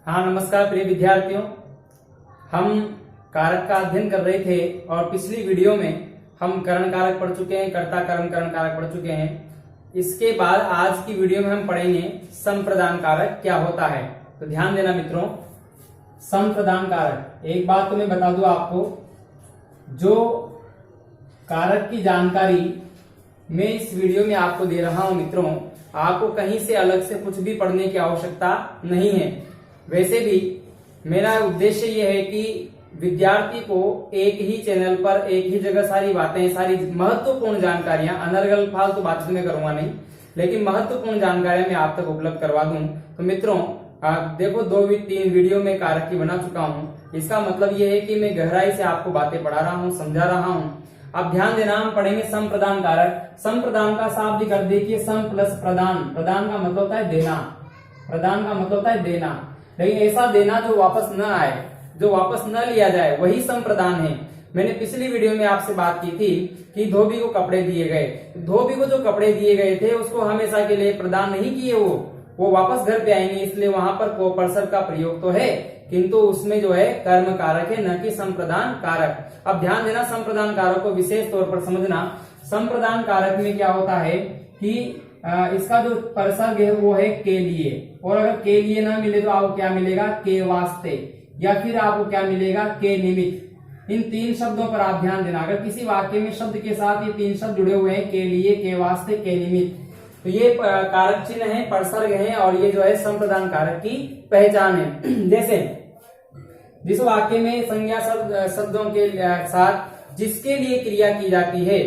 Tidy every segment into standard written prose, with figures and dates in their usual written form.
हाँ, नमस्कार प्रिय विद्यार्थियों। हम कारक का अध्ययन कर रहे थे और पिछली वीडियो में हम करण कारक पढ़ चुके हैं, कर्ता करण करण कारक पढ़ चुके हैं। इसके बाद आज की वीडियो में हम पढ़ेंगे संप्रदान कारक क्या होता है। तो ध्यान देना मित्रों, संप्रदान कारक, एक बात तो मैं बता दूं आपको, जो कारक की जानकारी मैं इस वीडियो में आपको दे रहा हूं मित्रों, आपको कहीं से अलग से कुछ भी पढ़ने की आवश्यकता नहीं है। वैसे भी मेरा उद्देश्य यह है कि विद्यार्थी को एक ही चैनल पर एक ही जगह सारी बातें, सारी महत्वपूर्ण जानकारियां, अनर्गल फालतू बात मैं करूंगा नहीं, लेकिन महत्वपूर्ण जानकारियां मैं आप तक उपलब्ध करवा दूं। तो मित्रों आप देखो, 2-3 वीडियो में कारक की बना चुका हूं। इसका मतलब यह है कि मैं गहराई से आपको बातें पढ़ा रहा हूं, समझा रहा हूं। अब ध्यान देना, हम पढ़ेंगे संप्रदान कारक। संप्रदान का शाब्दिक अर्थ देखिए, सम प्लस प्रदान। प्रदान का मतलब होता है देना, प्रदान का मतलब होता है देना, लेकिन ऐसा देना जो वापस न आए, जो वापस न लिया जाए, वही संप्रदान है। मैंने पिछली वीडियो में आपसे बात की थी कि धोबी को कपड़े दिए गए, धोबी को जो कपड़े दिए गए थे उसको हमेशा के लिए प्रदान नहीं किए, वो वापस घर पे आएंगे, इसलिए वहां पर कोपर्सर का प्रयोग तो है, किंतु उसमें जो है कर्म कारक है, न कि संप्रदान कारक। अब ध्यान देना, संप्रदान कारक को विशेष तौर पर समझना। संप्रदान कारक में क्या होता है कि इसका जो परसर्ग है वो है के लिए, और अगर के लिए ना मिले तो आपको क्या मिलेगा, के वास्ते, या फिर आपको क्या मिलेगा, के निमित्त। इन 3 शब्दों पर आप ध्यान देना। अगर किसी वाक्य में शब्द के साथ ये 3 शब्द जुड़े हुए हैं, के लिए, के वास्ते, के निमित्त, तो ये कारक चिन्ह है, परसर्ग है, और ये जो है संप्रदान कारक की पहचान है। जैसे जिस वाक्य में संज्ञा शब्दों के साथ जिसके लिए क्रिया की जाती है,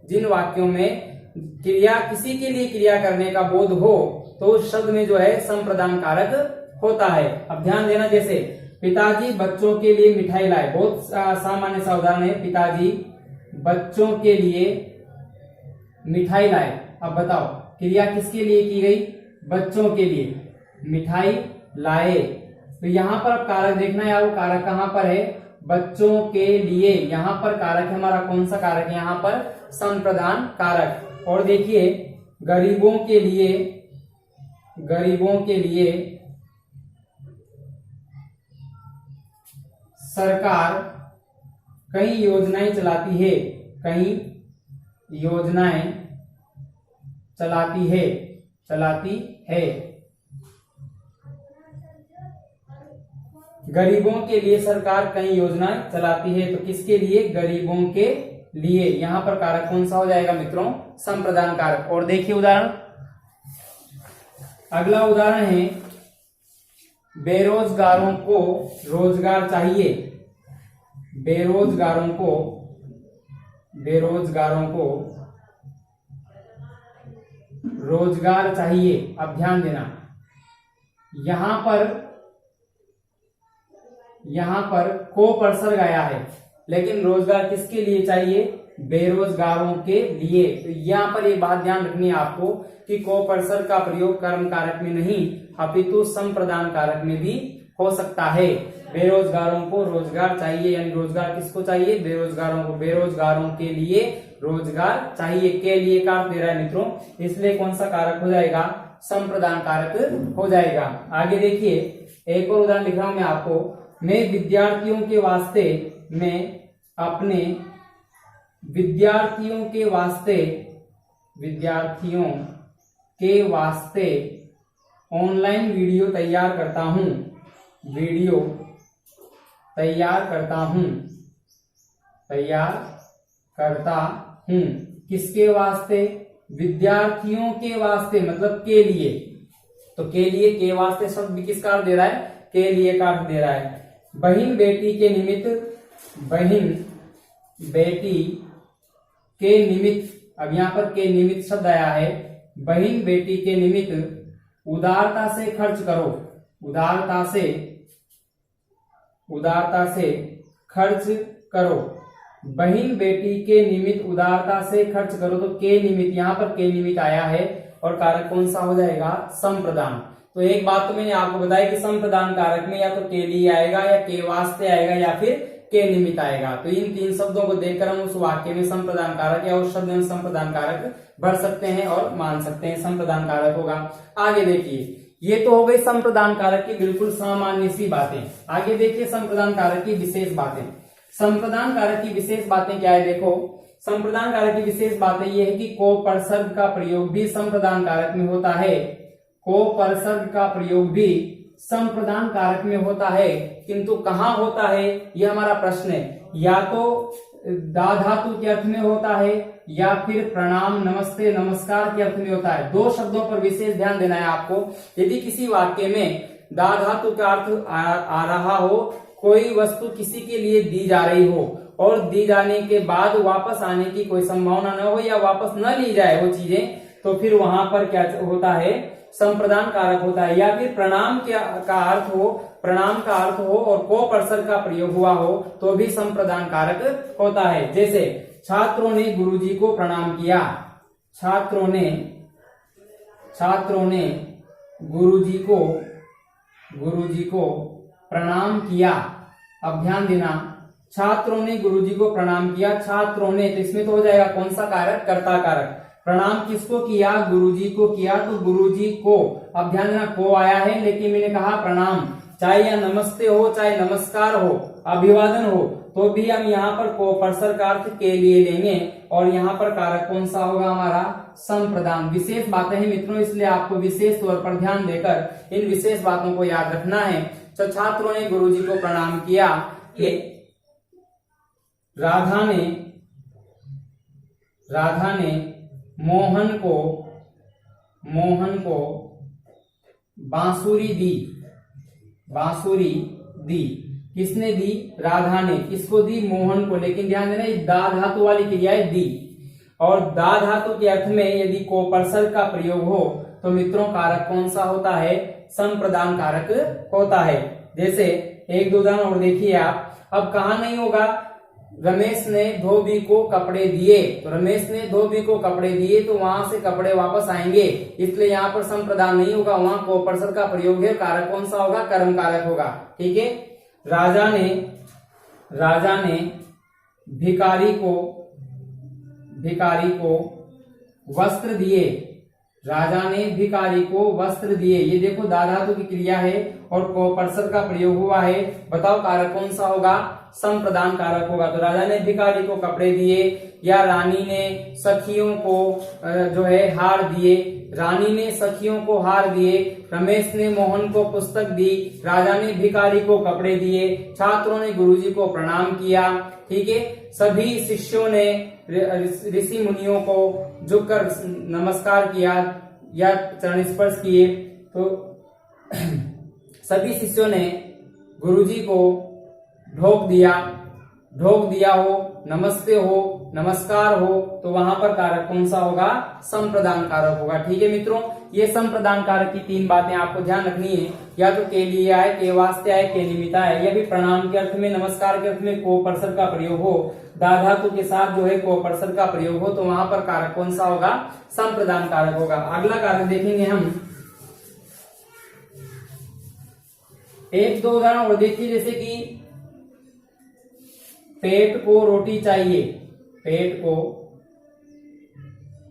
जिन वाक्यों में क्रिया, किसी के लिए क्रिया करने का बोध हो, तो उस शब्द में जो है संप्रदान कारक होता है। अब ध्यान देना, जैसे पिताजी बच्चों के लिए मिठाई लाए, बहुत सामान्य सा उदाहरण है, पिताजी बच्चों के लिए मिठाई लाए। अब बताओ, क्रिया किसके लिए की गई, बच्चों के लिए, मिठाई लाए। तो यहां पर अब कारक देखना है, वो कारक कहां पर है, बच्चों के लिए। यहां पर कारक है हमारा, कौन सा कारक है यहां पर, संप्रदान कारक। और देखिए, गरीबों के लिए, गरीबों के लिए सरकार कई योजनाएं चलाती है, कई योजनाएं चलाती है, चलाती है। गरीबों के लिए सरकार कई योजनाएं चलाती है, तो किसके लिए, गरीबों के लिए। यहां पर कारक कौन सा हो जाएगा मित्रों, संप्रदान कारक। और देखिए उदाहरण, अगला उदाहरण है, बेरोजगारों को रोजगार चाहिए, बेरोजगारों को, बेरोजगारों को रोजगार चाहिए। अब ध्यान देना, यहां पर को परसर्ग आया है, लेकिन रोजगार किसके लिए चाहिए, बेरोजगारों के लिए। तो यहां पर ये बात ध्यान रखनी है आपको कि को परसर्ग का प्रयोग कर्म कारक में नहीं अपितु संप्रदान कारक में भी हो सकता है। बेरोजगारों को रोजगार चाहिए, यानी रोजगार किसको चाहिए, बेरोजगारों को, बेरोजगारों के लिए रोजगार चाहिए। के लिए का अर्थ दे रहा है मित्रों, इसलिए कौन सा कारक हो जाएगा, संप्रदान कारक हो जाएगा। आगे देखिए, एक और उदाहरण लिख रहा हूं मैं आपको, मैं विद्यार्थियों के वास्ते, मैं अपने विद्यार्थियों के वास्ते, विद्यार्थियों के वास्ते ऑनलाइन वीडियो तैयार करता हूं, वीडियो तैयार करता हूं, तैयार करता हूं। किसके वास्ते, विद्यार्थियों के वास्ते, मतलब के लिए। तो के लिए, के वास्ते शब्द भी किसका अर्थ दे रहा है, के लिए का अर्थ दे रहा है। बहन बेटी के निमित्त, बहन बेटी के निमित्त, अब यहां पर के निमित्त शब्द आया है, बहन बेटी के निमित्त उदारता से खर्च करो, उदारता से, उदारता से खर्च करो। बहन बेटी के निमित्त उदारता से खर्च करो, तो के निमित्त, यहां पर के निमित्त आया है, और कारक कौन सा हो जाएगा, संप्रदान। तो एक बात तो मैंने आपको बताई कि संप्रदान कारक में या तो के लिए आएगा, या के वास्ते आएगा, या फिर के निमित्त आएगा। तो इन 3 शब्दों को देखकर हम उस वाक्य में संप्रदान कारक या उस शब्द में संप्रदान कारक भर सकते हैं और मान सकते हैं संप्रदान कारक होगा। आगे देखिए, ये तो हो गई संप्रदान कारक की बिल्कुल सामान्य सी बातें। आगे देखिए संप्रदान कारक की विशेष बातें। संप्रदान कारक की विशेष बातें क्या है, देखो संप्रदान कारक की विशेष बातें ये है कि कोपरसर्ग का प्रयोग भी संप्रदान कारक में होता है। कोपरसर्ग का प्रयोग भी संप्रदान कारक में होता है, किंतु कहाँ होता है यह हमारा प्रश्न है। या तो दा धातु के अर्थ में होता है या फिर प्रणाम, नमस्ते, नमस्कार के अर्थ में होता है। दो शब्दों पर विशेष ध्यान देना है आपको। यदि किसी वाक्य में दा धातु का अर्थ आ रहा हो, कोई वस्तु किसी के लिए दी जा रही हो और दी जाने के बाद वापस आने की कोई संभावना न हो या वापस न ली जाए वो चीजें, तो फिर वहां पर क्या होता है, संप्रदान कारक होता है। या फिर प्रणाम का अर्थ हो, प्रणाम का अर्थ हो और कोपरसर्ग का प्रयोग हुआ हो तो भी संप्रदान कारक होता है। जैसे छात्रों ने गुरुजी को प्रणाम किया, छात्रों ने गुरुजी को प्रणाम किया। अब ध्यान देना, छात्रों ने गुरुजी को प्रणाम किया, छात्रों ने, तो इसमें तो हो जाएगा कौन सा कारक, कर्ता कारक। प्रणाम किसको किया, गुरुजी को किया, तो गुरुजी को। अब ध्यान देना को आया है, लेकिन मैंने कहा प्रणाम, चाहे या नमस्ते हो चाहे नमस्कार हो, अभिवादन हो, तो भी हम यहाँ पर कोपरसर्ग का अर्थ के लिए लेंगे और यहाँ पर कारक कौन सा होगा हमारा, संप्रदान। विशेष बातें हैं मित्रों, इसलिए आपको विशेष तौर पर ध्यान देकर इन विशेष बातों को याद रखना है। तो छात्रों ने गुरुजी को प्रणाम किया। राधा ने मोहन को बांसुरी दी। किसने दी, राधा ने। किसको दी, मोहन को। लेकिन ध्यान देना दा धातु वाली क्रिया है दी, और दा धातु के अर्थ में यदि कोपरसर्ग का प्रयोग हो तो मित्रों कारक कौन सा होता है, संप्रदान कारक होता है। जैसे एक दो उदाहरण और देखिए आप। अब कहा नहीं होगा रमेश ने धोबी को कपड़े दिए, तो रमेश ने धोबी को कपड़े दिए तो वहां से कपड़े वापस आएंगे, इसलिए यहाँ पर संप्रदान नहीं होगा, वहां कोपरसर्ग का प्रयोग है। कारक कौन सा होगा, कर्म कारक होगा। ठीक है। राजा ने भिखारी को वस्त्र दिए, राजा ने भिखारी को वस्त्र दिए। ये देखो दा धातु की क्रिया है और कोपरसर्ग का प्रयोग हुआ है। बताओ कारक कौन सा होगा, संप्रदान कारक होगा। तो राजा ने भिखारी को कपड़े दिए, या रानी ने सखियों को जो है हार दिए, रानी ने सखियों को हार दिए। रमेश ने मोहन को पुस्तक दी, राजा ने भिखारी को कपड़े दिए, छात्रों ने गुरुजी को प्रणाम किया। ठीक है। सभी शिष्यों ने ऋषि मुनियों को झुककर नमस्कार किया या चरण स्पर्श किए। तो सभी शिष्यों ने गुरुजी को ढोक दिया हो, नमस्ते हो, नमस्कार हो, तो वहां पर कारक कौन सा होगा, संप्रदान कारक होगा। ठीक है मित्रों, ये संप्रदान कारक की तीन बातें आपको ध्यान रखनी है। या तो के लिए आए, के वास्ते आए, के निमित्त आए, या भी प्रणाम के अर्थ में, नमस्कार के अर्थ में कोपरसर्ग का प्रयोग हो, दा धातु के साथ जो है कोपरसर्ग का प्रयोग हो, तो वहां पर कारक कौन सा होगा, संप्रदान कारक होगा। अगला कारक देखेंगे हम, एक दो उदाहरण और देखिए। जैसे कि पेट को रोटी चाहिए, पेट को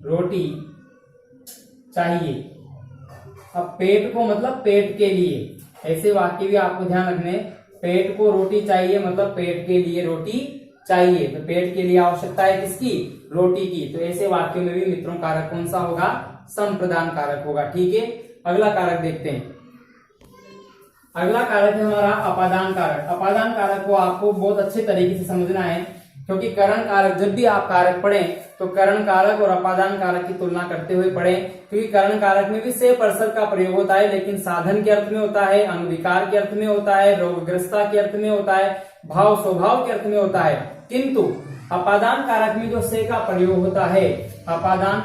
रोटी चाहिए। अब पेट को मतलब पेट के लिए, ऐसे वाक्य भी आपको ध्यान रखने। पेट को रोटी चाहिए मतलब पेट के लिए रोटी चाहिए, तो पेट के लिए आवश्यकता है किसकी, रोटी की। तो ऐसे वाक्यों में भी मित्रों कारक कौन सा होगा, संप्रदान कारक होगा। ठीक है। अगला कारक देखते हैं। अगला कारक है हमारा अपादान कारक। अपादान कारक को आपको बहुत अच्छे तरीके से समझना है, क्योंकि करण कारक, जब भी आप कारक पढ़ें तो करण कारक और अपादान कारक की तुलना करते हुए पढ़ें। क्योंकि करण कारक में भी से परसर्ग का प्रयोग होता है, लेकिन साधन के अर्थ में होता है, अनुविकार के अर्थ में होता है, रोगग्रस्ता के अर्थ में होता है, भाव स्वभाव के अर्थ में होता है। किंतु अपादान कारक में जो से का प्रयोग होता है, अपादान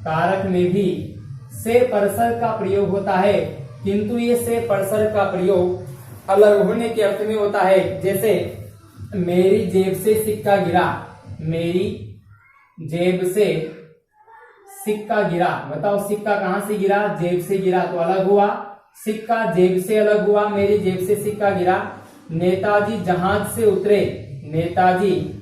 कारक में भी से परसर्ग का प्रयोग होता है, किंतु ये से परसर्ग का प्रयोग अलग होने के अर्थ में होता है। जैसे मेरी जेब से सिक्का गिरा, मेरी जेब से सिक्का गिरा। बताओ सिक्का कहां से गिरा, जेब से गिरा, तो अलग हुआ। सिक्का जेब से अलग हुआ, मेरी जेब से सिक्का गिरा। नेताजी जहाज से उतरे, नेताजी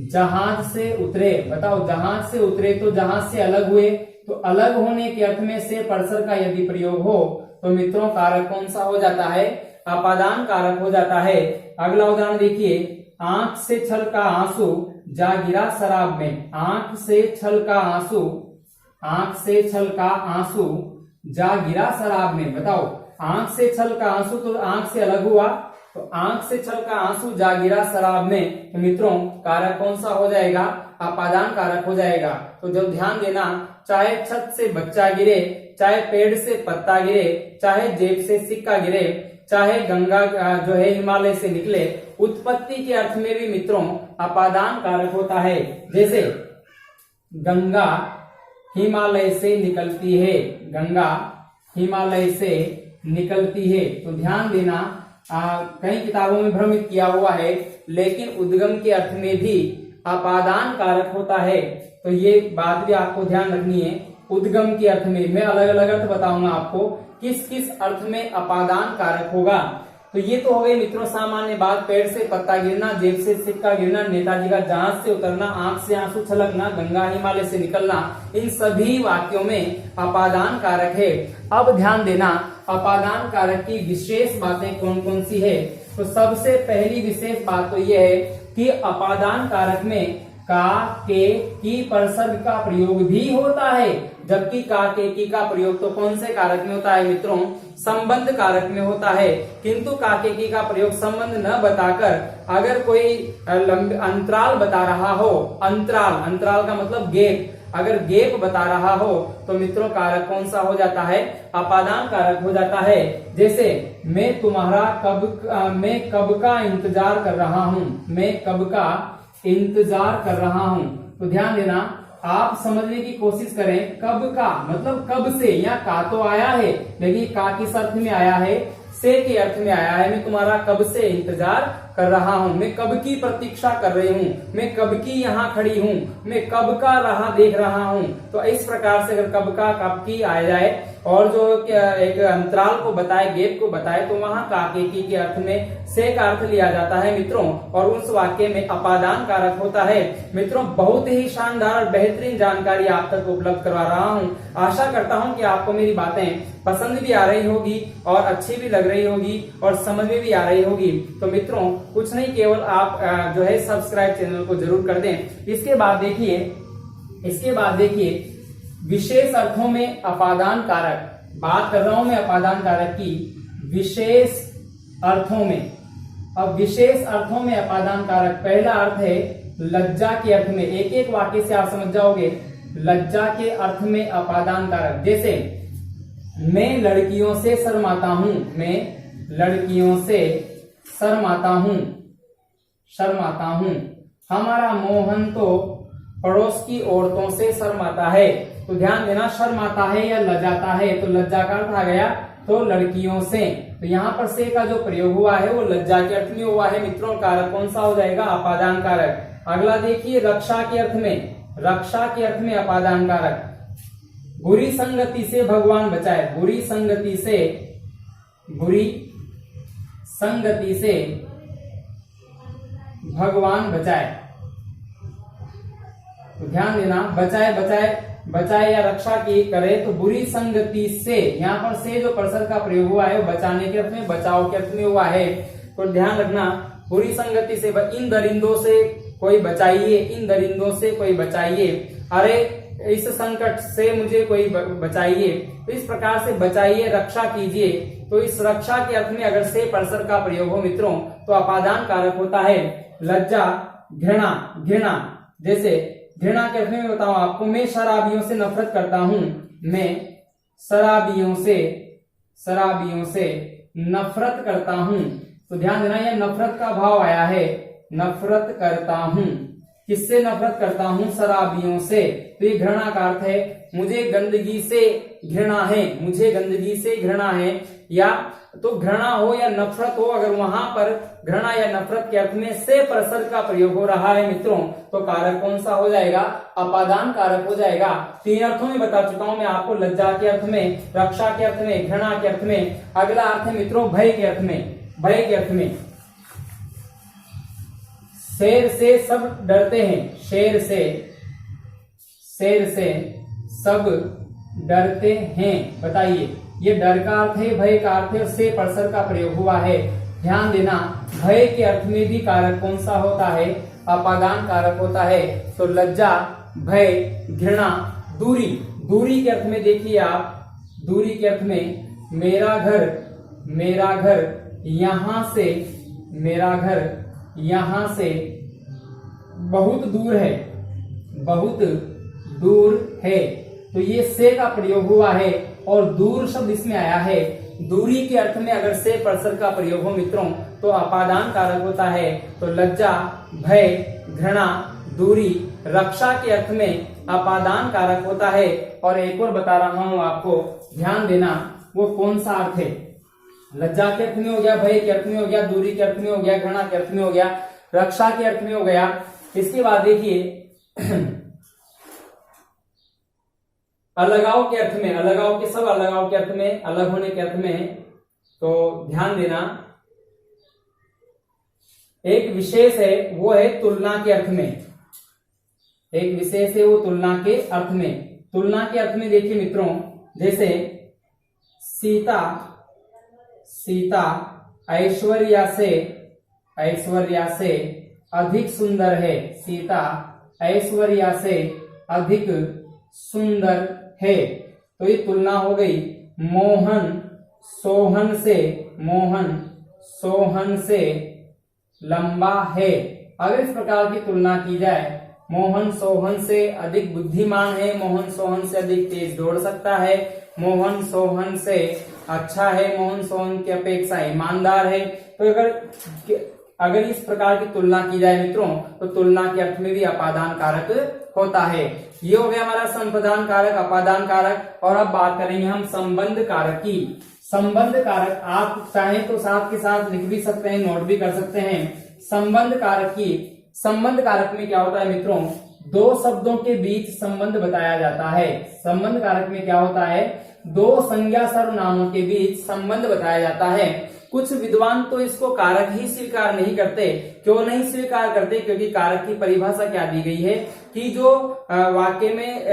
जहाज से उतरे। बताओ जहाज से उतरे तो जहाज से अलग हुए, तो अलग होने के अर्थ में से परसर का यदि प्रयोग हो तो मित्रों कारक कौन सा हो जाता है? अपादान कारक हो जाता है। अगला उदाहरण देखिए, आंख से छल का आंसू जा गिरा शराब में। आंख से छल का आंसू, आंख से छल का आंसू जा गिरा शराब में। बताओ, आंख से छल का आंसू तो आंख से अलग हुआ, तो आंख से छल का आंसू जा गिरा शराब में, तो मित्रों कारक कौन सा हो जाएगा? अपादान कारक हो जाएगा। तो जब ध्यान देना, चाहे छत से बच्चा गिरे, चाहे पेड़ से पत्ता गिरे, चाहे जेब से सिक्का गिरे, चाहे गंगा जो है हिमालय से निकले, उत्पत्ति के अर्थ में भी मित्रों अपादान कारक होता है। जैसे गंगा हिमालय से निकलती है, गंगा हिमालय से निकलती है। तो ध्यान देना, कई किताबों में भ्रमित किया हुआ है, लेकिन उद्गम के अर्थ में भी अपादान कारक होता है। तो ये बात भी आपको ध्यान रखनी है। उद्गम के अर्थ में मैं अलग अलग अर्थ बताऊंगा आपको, किस किस अर्थ में अपादान कारक होगा। तो ये तो हो गई मित्रों सामान्य बात, पेड़ से पत्ता गिरना, जेब से सिक्का गिरना, नेताजी का जहाज से उतरना, आंख से आंसू छलकना, गंगा हिमालय से निकलना, इन सभी वाक्यों में अपादान कारक है। अब ध्यान देना, अपादान कारक की विशेष बातें कौन कौन सी है। तो सबसे पहली विशेष बात तो यह है कि अपादान कारक में का, के, की परसर्ग का प्रयोग भी होता है, जबकि का, के, की का प्रयोग तो कौन से कारक में होता है मित्रों? संबंध कारक में होता है। किंतु का, के, की का प्रयोग संबंध न बताकर अगर कोई अंतराल बता रहा हो, अंतराल, अंतराल का मतलब गैप, अगर गैप बता रहा हो तो मित्रों कारक कौन सा हो जाता है? अपादान कारक हो जाता है। जैसे मैं तुम्हारा मैं कब का इंतजार कर रहा हूं, मैं कब का इंतजार कर रहा हूं। तो ध्यान देना, आप समझने की कोशिश करें, कब का मतलब कब से, या का तो आया है, लेकिन का किस अर्थ में आया है? से के अर्थ में आया है। मैं तुम्हारा कब से इंतजार कर रहा हूं, मैं कब की प्रतीक्षा कर रही हूं, मैं कब की यहाँ खड़ी हूं, मैं कब का राह देख रहा हूं। तो इस प्रकार से अगर कब का, कब की आ जाए और जो एक अंतराल को बताए, गैप को बताए, तो वहां का, के अर्थ में से का अर्थ लिया जाता है मित्रों, और उस वाक्य में अपादान कारक होता है। मित्रों बहुत ही शानदार और बेहतरीन जानकारी आप तक उपलब्ध करवा रहा हूं। आशा करता हूं कि आपको मेरी बातें पसंद भी आ रही होगी और अच्छी भी लग रही होगी और समझ में भी आ रही होगी। तो मित्रों कुछ नहीं, केवल आप जो है सब्सक्राइब चैनल को जरूर कर दें। इसके बाद देखिए विशेष अर्थों में अपादान कारक, बात कर रहा हूं मैं अपादान कारक की विशेष अर्थों में। अब विशेष अर्थों में अपादान कारक, पहला अर्थ है लज्जा के अर्थ में। एक एक वाक्य से आप समझ जाओगे, लज्जा के अर्थ में अपादान कारक। जैसे मैं लड़कियों से शर्माता हूं, मैं लड़कियों से शर्माता हूं। हमारा मोहन तो पड़ोस की औरतों से शर्माता है। तो ध्यान देना, शर्माता है या लजाता है, तो लज्जा का अर्थ आ गया तो लड़कियों से। तो यहाँ पर से का जो प्रयोग हुआ है वो लज्जा के अर्थ में हुआ है मित्रों। कारक कौन सा हो जाएगा? अपादान कारक। अगला देखिए रक्षा के अर्थ में, रक्षा के अर्थ में अपादान कारक। बुरी संगति से भगवान बचाए, बुरी संगति से भगवान बचाए। तो ध्यान देना, बचाए या रक्षा की करे तो बुरी संगति से, यहाँ पर से जो परसर का प्रयोग हुआ है वो बचाने के अर्थ में, बचाव के अर्थ में हुआ है। तो ध्यान रखना, बुरी संगति से, इन दरिंदों से कोई बचाइए, इन दरिंदों से कोई बचाइए, अरे इस संकट से मुझे कोई बचाइए। तो इस प्रकार से बचाइए, रक्षा कीजिए। तो इस रक्षा के अर्थ में अगर से परसर का प्रयोग हो मित्रों तो अपादान कारक होता है। लज्जा, घृणा, जैसे घृणा के अर्थ में बताऊं आपको, मैं शराबियों से नफरत करता हूं, मैं शराबियों से नफरत करता हूं। तो ध्यान देना, यह नफरत का भाव आया है, नफरत करता हूं। किससे नफरत करता हूं? शराबियों से। तो ये घृणा का अर्थ है, मुझे गंदगी से घृणा है, मुझे गंदगी से घृणा है। या तो घृणा हो या नफरत हो, अगर वहां पर घृणा या नफरत के अर्थ में से परसर का प्रयोग हो रहा है मित्रों तो कारक कौन सा हो जाएगा? अपादान कारक हो जाएगा। तीन अर्थों में बता चुका हूं मैं आपको, लज्जा के अर्थ में, रक्षा के अर्थ में, घृणा के अर्थ में। अगला अर्थ है मित्रों भय के अर्थ में, भय के अर्थ में। शेर से सब डरते हैं, शेर से सब डरते हैं। बताइए, ये डर का अर्थ है, भय का अर्थ है, से परसर का प्रयोग हुआ है। ध्यान देना, भय के अर्थ में भी कारक कौन सा होता है? अपादान कारक होता है। तो लज्जा, भय, घृणा, दूरी। दूरी के अर्थ में देखिए आप, दूरी के अर्थ में मेरा घर यहां से, मेरा घर यहां से बहुत दूर है, बहुत दूर है। तो ये से का प्रयोग हुआ है और दूर शब्द इसमें आया है। दूरी के अर्थ में अगर से परसर का प्रयोग हो मित्रों तो अपादान कारक होता है। तो लज्जा, भय, घृणा, दूरी, रक्षा के अर्थ में अपादान कारक होता है। और एक और बता रहा हूं आपको, ध्यान देना, वो कौन सा अर्थ है? लज्जा के अर्थ में हो गया, भय के अर्थ में हो गया, दूरी के अर्थ में हो गया, घृणा के अर्थ में हो गया, रक्षा के अर्थ में हो गया। इसके बाद देखिए अलगाव के अर्थ में, अलगाव के सब अलगाव के अर्थ में, अलग होने के अर्थ में। तो ध्यान देना, एक विशेष है, वो है तुलना के अर्थ में। एक विशेष है वो तुलना के अर्थ में। तुलना के अर्थ में देखिए मित्रों, जैसे सीता ऐश्वर्या से अधिक सुंदर है। सीता ऐश्वर्या से अधिक सुंदर है। तो ये तुलना हो गई। मोहन सोहन से लंबा है। अगर इस प्रकार की तुलना की जाए, मोहन सोहन से अधिक बुद्धिमान है, मोहन सोहन से अधिक तेज दौड़ सकता है, मोहन सोहन से अच्छा है, मोहन सोहन की अपेक्षा ईमानदार है। तो अगर इस प्रकार की तुलना की जाए मित्रों तो तुलना के अर्थ में भी अपादान कारक होता है। ये हो गया हमारा संप्रदान कारक, अपादान कारक। और अब बात करेंगे हम संबंध कारक की। संबंध कारक आप चाहें तो साथ के साथ लिख भी सकते हैं, नोट भी कर सकते हैं। संबंध कारक की, संबंध कारक में क्या होता है मित्रों? दो शब्दों के बीच संबंध बताया जाता है। संबंध कारक में क्या होता है? दो संज्ञा सर्वनामों के बीच संबंध बताया जाता है। कुछ विद्वान तो इसको कारक ही स्वीकार नहीं करते। क्यों नहीं स्वीकार करते? क्योंकि कारक की परिभाषा क्या दी गई है कि जो वाक्य में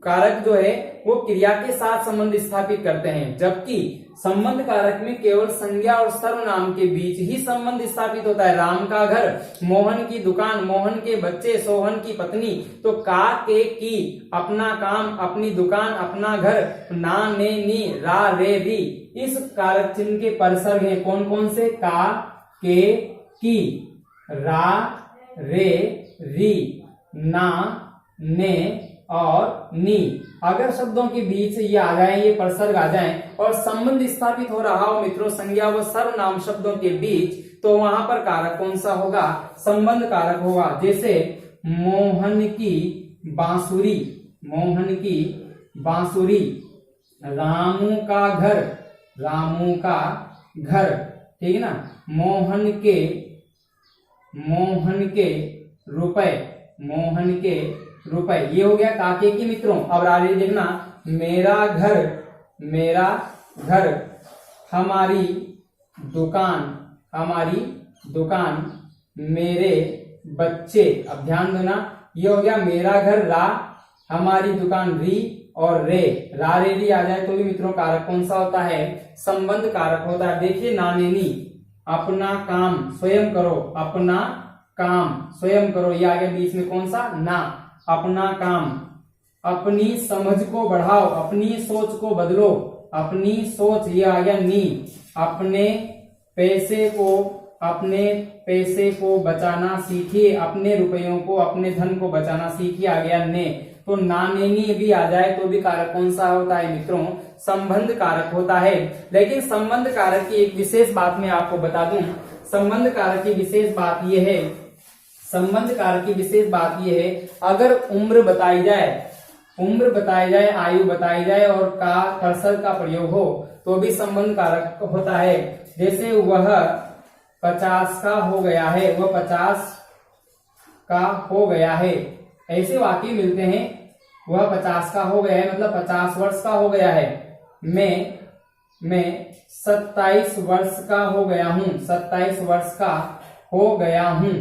कारक जो है वो क्रिया के साथ संबंध स्थापित करते हैं, जबकि संबंध कारक में केवल संज्ञा और सर्वनाम के बीच ही संबंध स्थापित होता है। राम का घर, मोहन की दुकान, मोहन के बच्चे, सोहन की पत्नी। तो का, के, की, अपना काम, अपनी दुकान, अपना घर, ना, ने, नी, रा, रे, री, इस कारक चिन्ह के परसर्ग हैं। कौन कौन से? का, के, की, रा, रे, री, ना, ने और नी। अगर शब्दों के बीच ये आ जाए, ये परसर्ग आ जाए और संबंध स्थापित हो रहा हो मित्रों संज्ञा व सर्वनाम शब्दों के बीच, तो वहां पर कारक कौन सा होगा? संबंध कारक होगा। जैसे मोहन की बांसुरी, मोहन की बांसुरी, रामू का घर, रामू का घर, ठीक है ना, मोहन के रुपए, मोहन के रुपए। ये हो गया काके की मित्रों। अब आगे देखना, मेरा घर, हमारी दुकान, मेरे बच्चे। अब ध्यान देना, ये हो गया मेरा घर रा, हमारी दुकान री और रे, रा रे री आ जाए तो भी मित्रों कारक कौन सा होता है? संबंध कारक होता है। देखिए नानेनी, अपना काम स्वयं करो, अपना काम स्वयं करो, ये आ गया बीच में कौन सा? ना। अपना काम, अपनी समझ को बढ़ाओ, अपनी सोच को बदलो, अपनी सोच, ये आ गया नी। अपने पैसे को बचाना सीखिए, अपने रुपयों को, अपने धन को बचाना सीखिए, आ गया ने। तो नानेनी भी आ जाए तो भी कारक कौन सा होता है मित्रों? संबंध कारक होता है। लेकिन संबंध कारक की एक विशेष बात मैं आपको बता दूं। संबंध कारक की विशेष बात यह है, संबंध कारक की विशेष बात यह है, अगर उम्र बताई जाए, आयु बताई जाए और का परसर्ग का प्रयोग हो तो भी संबंध कारक होता है। जैसे वह 50 का हो गया है, वह 50 का हो गया है, ऐसे वाक्य मिलते हैं। वह 50 का हो गया है मतलब 50 वर्ष का हो गया है। मैं 27 वर्ष का हो गया हूं, 27 वर्ष का हो गया हूं।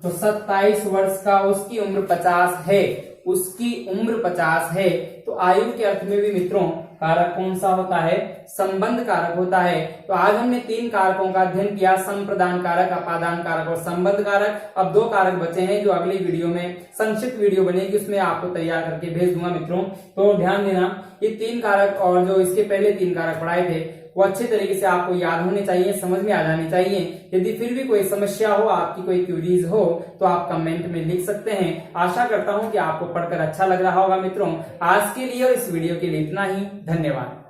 तो 27 वर्ष का, उसकी उम्र 50 है। उसकी उम्र 50 है। तो आयु के अर्थ में भी मित्रों कारक कौन सा होता है? संबंध कारक होता है। तो आज हमने 3 कारकों का अध्ययन किया, संप्रदान कारक, अपादान कारक और संबंध कारक। अब 2 कारक बचे हैं जो अगली वीडियो में संक्षिप्त वीडियो बनेगी, उसमें आपको तैयार करके भेज दूंगा मित्रों। तो ध्यान देना, ये 3 कारक और जो इसके पहले 3 कारक पढ़ाए थे वो अच्छे तरीके से आपको याद होने चाहिए, समझ में आ जानी चाहिए। यदि फिर भी कोई समस्या हो, आपकी कोई क्वेरीज हो तो आप कमेंट में लिख सकते हैं। आशा करता हूं कि आपको पढ़कर अच्छा लग रहा होगा मित्रों। आज के लिए और इस वीडियो के लिए इतना ही। धन्यवाद।